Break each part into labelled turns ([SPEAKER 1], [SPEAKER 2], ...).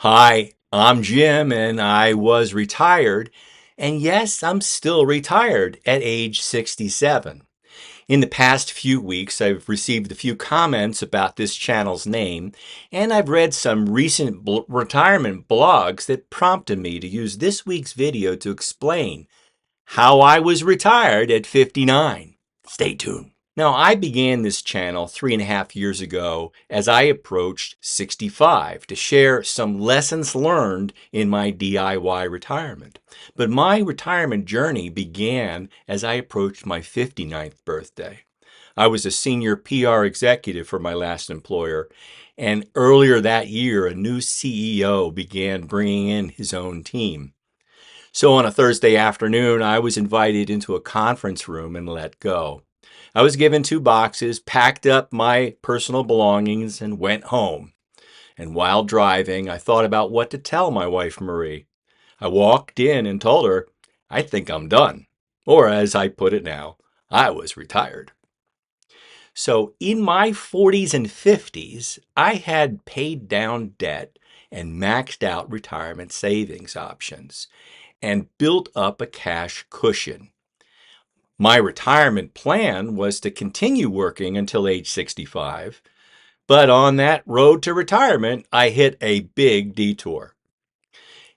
[SPEAKER 1] Hi, I'm Jim and I was retired. And yes, I'm still retired at age 67. In the past few weeks, I've received a few comments about this channel's name, and I've read some recent retirement blogs that prompted me to use this week's video to explain how I was retired at 59. Stay tuned. Now, I began this channel 3.5 years ago as I approached 65 to share some lessons learned in my DIY retirement. But my retirement journey began as I approached my 59th birthday. I was a senior PR executive for my last employer, and earlier that year, a new CEO began bringing in his own team. So on a Thursday afternoon, I was invited into a conference room and let go. I was given 2 boxes, packed up my personal belongings, and went home. And while driving, I thought about what to tell my wife, Marie. I walked in and told her, I think I'm done. Or as I put it now, I was retired. So in my 40s and 50s, I had paid down debt and maxed out retirement savings options and built up a cash cushion. My retirement plan was to continue working until age 65, but on that road to retirement, I hit a big detour.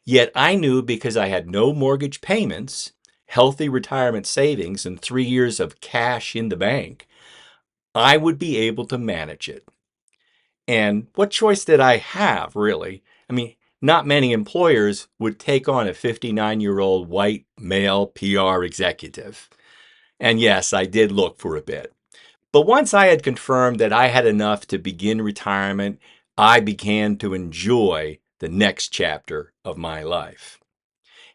[SPEAKER 1] Yet I knew because I had no mortgage payments, healthy retirement savings, and 3 years of cash in the bank, I would be able to manage it. And what choice did I have, really? I mean, not many employers would take on a 59-year-old white male PR executive. And yes, I did look for a bit. But once I had confirmed that I had enough to begin retirement, I began to enjoy the next chapter of my life.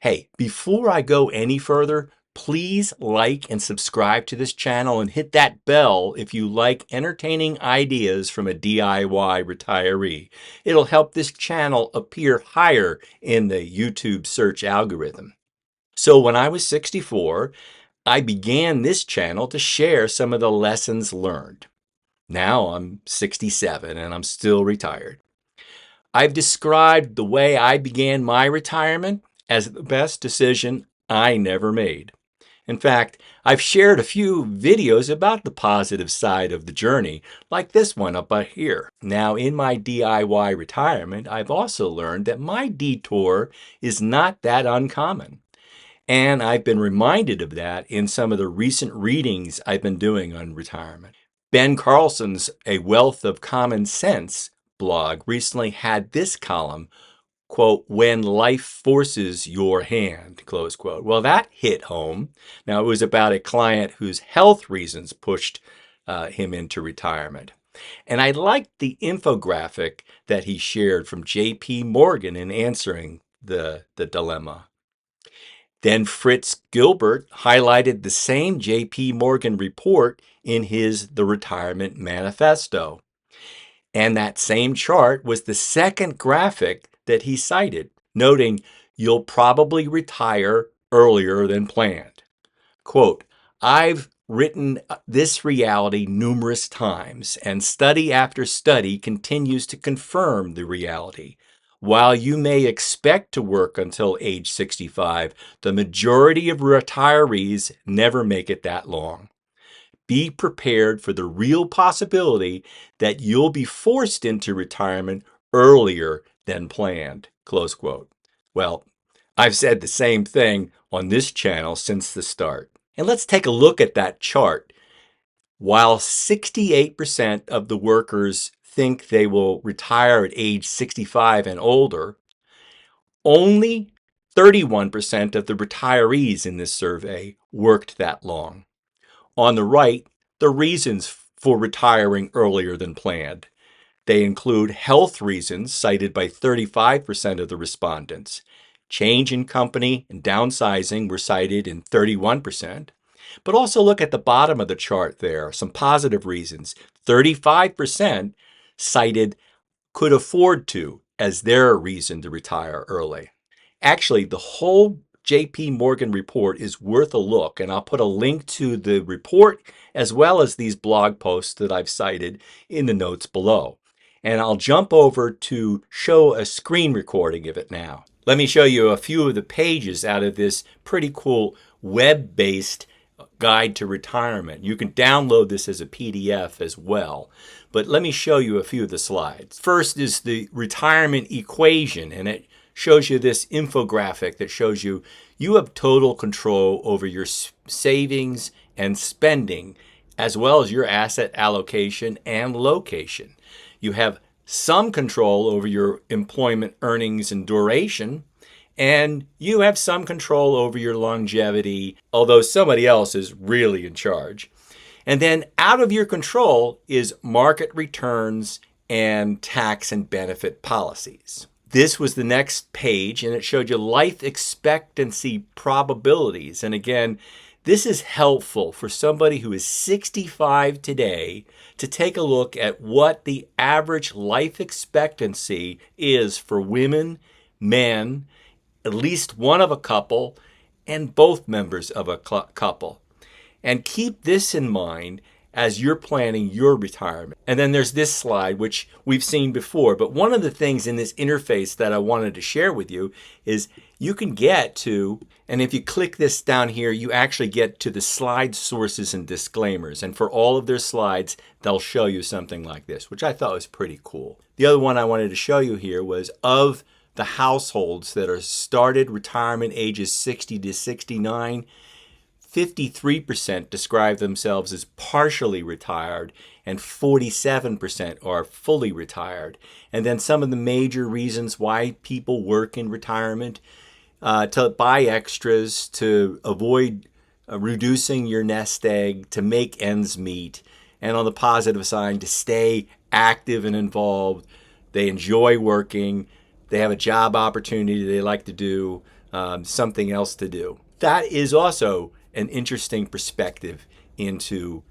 [SPEAKER 1] Hey, before I go any further, please like and subscribe to this channel and hit that bell if you like entertaining ideas from a DIY retiree. It'll help this channel appear higher in the YouTube search algorithm. So when I was 64, I began this channel to share some of the lessons learned. Now I'm 67 and I'm still retired. I've described the way I began my retirement as the best decision I never made. In fact, I've shared a few videos about the positive side of the journey, like this one up here. Now, in my DIY retirement, I've also learned that my detour is not that uncommon. And I've been reminded of that in some of the recent readings I've been doing on retirement. Ben Carlson's A Wealth of Common Sense blog recently had this column, quote, when life forces your hand, close quote. Well, that hit home. Now, it was about a client whose health reasons pushed him into retirement. And I liked the infographic that he shared from J.P. Morgan in answering the dilemma. Then Fritz Gilbert highlighted the same J.P. Morgan report in his The Retirement Manifesto. And that same chart was the second graphic that he cited, noting you'll probably retire earlier than planned. Quote, I've written this reality numerous times, and study after study continues to confirm the reality. While you may expect to work until age 65, the majority of retirees never make it that long. Be prepared for the real possibility that you'll be forced into retirement earlier than planned, close quote. Well, I've said the same thing on this channel since the start. And let's take a look at that chart. While 68% of the workers think they will retire at age 65 and older, only 31% of the retirees in this survey worked that long. On the right, the reasons for retiring earlier than planned. They include health reasons cited by 35% of the respondents. Change in company and downsizing were cited in 31%. But also look at the bottom of the chart there, some positive reasons. 35% cited could afford to as their reason to retire early. Actually, the whole JP Morgan report is worth a look, and I'll put a link to the report as well as these blog posts that I've cited in the notes below. And I'll jump over to show a screen recording of it now. Let me show you a few of the pages out of this pretty cool web-based guide to retirement. You can download this as a PDF as well. But let me show you a few of the slides. First is the retirement equation, and it shows you this infographic that shows you have total control over your savings and spending, as well as your asset allocation and location. You have some control over your employment earnings and duration, and you have some control over your longevity, although somebody else is really in charge. And then out of your control is market returns and tax and benefit policies. This was the next page, and it showed you life expectancy probabilities. And again, this is helpful for somebody who is 65 today to take a look at what the average life expectancy is for women, men, at least one of a couple, and both members of a couple. And keep this in mind as you're planning your retirement. And then there's this slide, which we've seen before. But one of the things in this interface that I wanted to share with you is you can get to, and if you click this down here, you actually get to the slide sources and disclaimers. And for all of their slides, they'll show you something like this, which I thought was pretty cool. The other one I wanted to show you here was of the households that are started retirement ages 60 to 69, 53% describe themselves as partially retired and 47% are fully retired. And then some of the major reasons why people work in retirement: to buy extras, to avoid reducing your nest egg, to make ends meet, and on the positive side, to stay active and involved. They enjoy working. They have a job opportunity they like to do, something else to do. That is also an interesting perspective into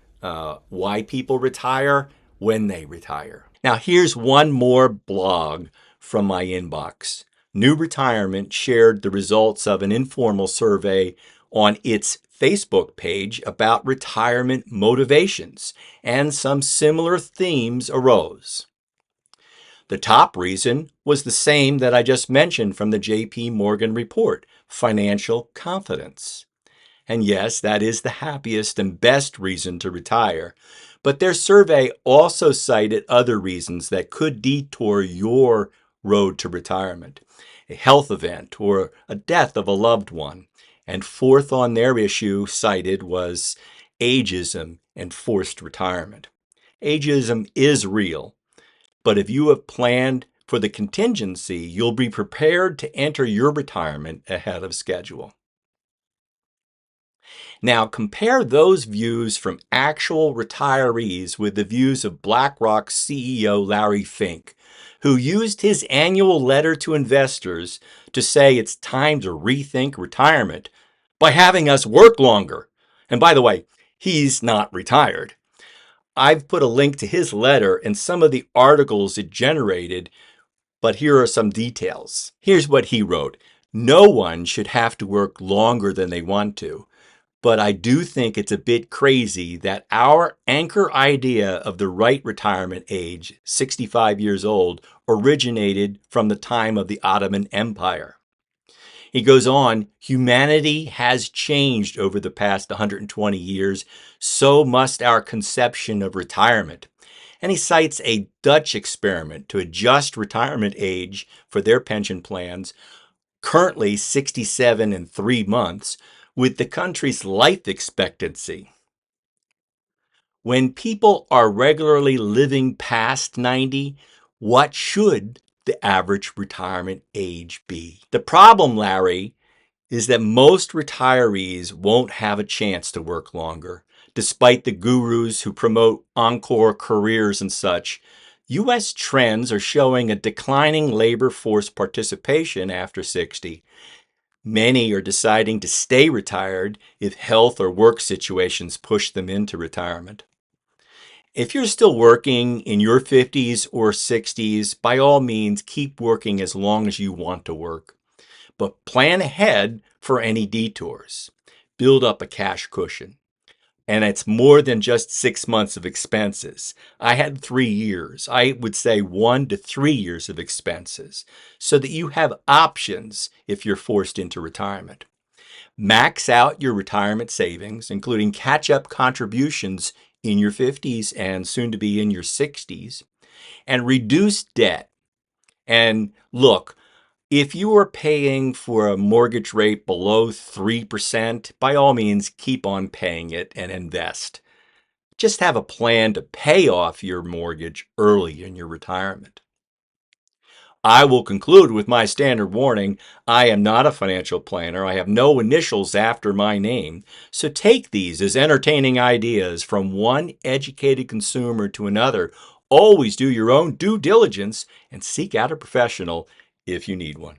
[SPEAKER 1] why people retire when they retire. Now, here's one more blog from my inbox. New Retirement shared the results of an informal survey on its Facebook page about retirement motivations, and some similar themes arose. The top reason was the same that I just mentioned from the J.P. Morgan report: financial confidence. And yes, that is the happiest and best reason to retire. But their survey also cited other reasons that could detour your road to retirement: a health event or a death of a loved one. And fourth on their issue cited was ageism and forced retirement. Ageism is real, but if you have planned for the contingency, you'll be prepared to enter your retirement ahead of schedule. Now, compare those views from actual retirees with the views of BlackRock's CEO Larry Fink, who used his annual letter to investors to say it's time to rethink retirement by having us work longer. And by the way, he's not retired. I've put a link to his letter and some of the articles it generated, but here are some details. Here's what he wrote: "No one should have to work longer than they want to. But I do think it's a bit crazy that our anchor idea of the right retirement age, 65 years old, originated from the time of the Ottoman Empire." He goes on: "Humanity has changed over the past 120 years, so must our conception of retirement." And he cites a Dutch experiment to adjust retirement age for their pension plans, currently 67 and 3 months, with the country's life expectancy. When people are regularly living past 90, what should the average retirement age be? The problem, Larry, is that most retirees won't have a chance to work longer. Despite the gurus who promote encore careers and such, U.S. trends are showing a declining labor force participation after 60. Many are deciding to stay retired if health or work situations push them into retirement. If you're still working in your 50s or 60s, by all means, keep working as long as you want to work. But plan ahead for any detours. Build up a cash cushion. And it's more than just 6 months of expenses. I had 3 years. I would say 1 to 3 years of expenses so that you have options if you're forced into retirement. Max out your retirement savings, including catch-up contributions in your 50s and soon to be in your 60s, and reduce debt. And look, if you are paying for a mortgage rate below 3%, by all means, keep on paying it and invest. Just have a plan to pay off your mortgage early in your retirement. I will conclude with my standard warning. I am not a financial planner. I have no initials after my name. So take these as entertaining ideas from one educated consumer to another. Always do your own due diligence and seek out a professional if you need one.